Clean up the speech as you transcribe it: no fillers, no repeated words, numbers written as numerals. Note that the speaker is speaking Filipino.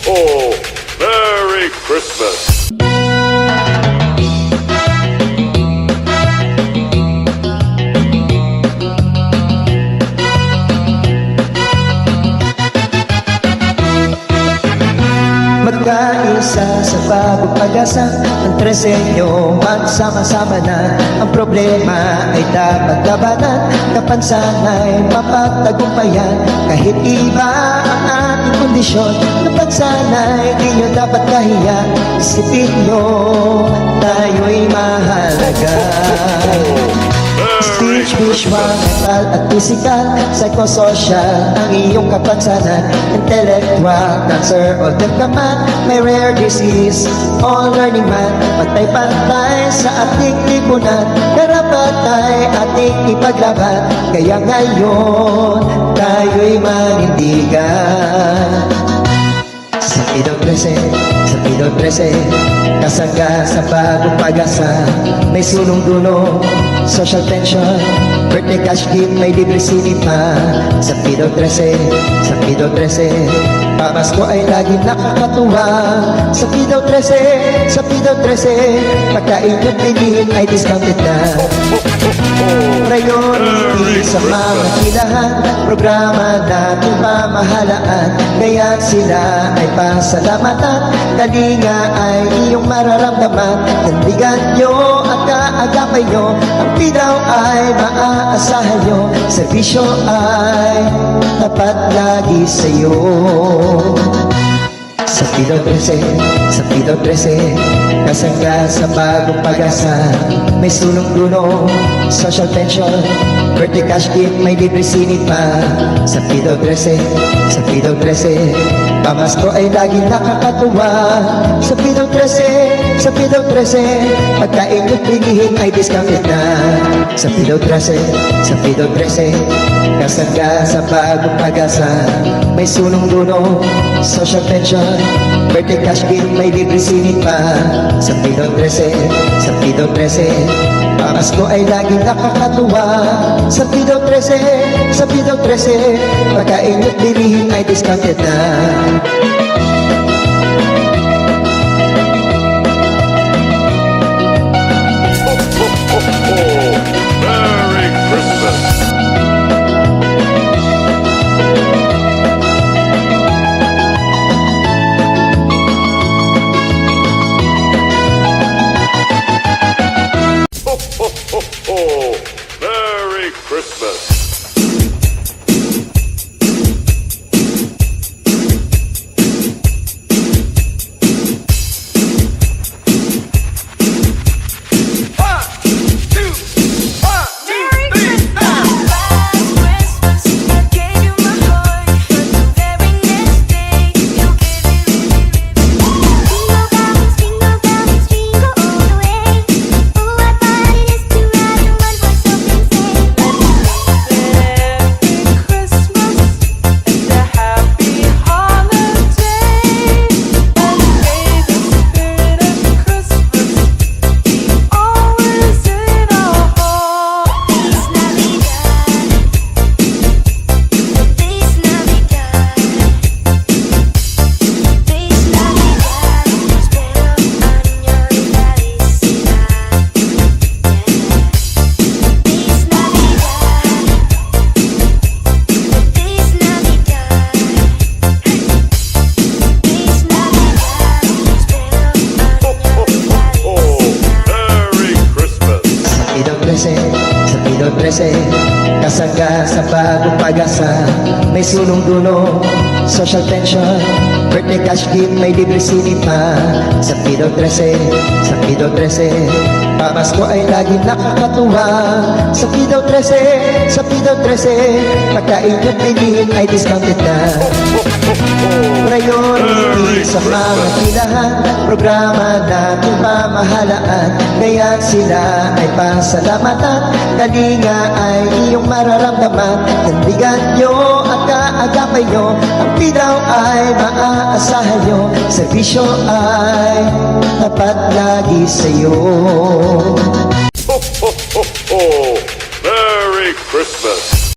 ho! Merry Christmas! Magkaisa sa bagong pag-asa ng tresenyo, magsama-sama na. Ang problema ay dapat labanan, kapansanay mapagtagumpayan. Kahit iba ang ating kondisyon, na pagsanay di nyo dapat kahiya. Isipin nyo, tayo'y mahalaga. Speech, visual, mental at physical, psychosocial ang iyong kapansanan. Intellectual, cancer o development, may rare disease, all learning man. Pantay-pantay sa ating lipunan, karapatay ating ipaglaban. Kaya ngayon, tayo'y manindigan. Sa Pidong 13, kasangga sa bagong pag-asa. May sulong dulo, social tension, birthday cash gift, may libre sinipa. Sa Pidong 13, pamasko ay laging nakakatuwa. Sa Pidong 13, pagkain yung pilihin ay discounted na. Priority sa mga kilahan, programa nating pamahalaan. Kaya sila ay pasalamatan, kalinga ay iyong mararamdaman. Tandigan nyo at kaagapay nyo, ang Pidaw ay maaasahan nyo. Serbisyo ay tapat lagi sa'yo. Sa Pidong 13, kasangga sa bagong pag-asa. May sulong dulo, social pension, birthday cash gift, may libre sinipa. Sa Pidong 13, pamasko ay laging nakakatuwa. Sa Pidong 13, pagkain yung pilihin ay discounted na. Sa Pidong 13, kasangga sa bagong pag-asa. May sulong dulo, social pension, birthday cash gift, may libre sinipa. Sa Pidong 13, pamasko ay laging nakakatuwa. Sa Pidong 13, pagkain yung pilihin ay discounted na. Merry Christmas! Merry Christmas! Sa Pidong 13, kasangga sa bagong pag-asa. May sulong dulo, social tension, birthday cash gift, may libre sinipa. Sa Pidong 13, pamasko ay laging nakakatuwa. Sa Pidong 13, pagkain yung pilihin ay discounted na. Priority sa mga kilahan, programa nating pamahalaan. Kaya sila ay pasalamatan, kalinga ay iyong mararamdaman. Tandigan nyo at kaagapay nyo, ang Pidaw ay maaasahan nyo. Serbisyo ay tapat lagi sa'yo. Merry Christmas!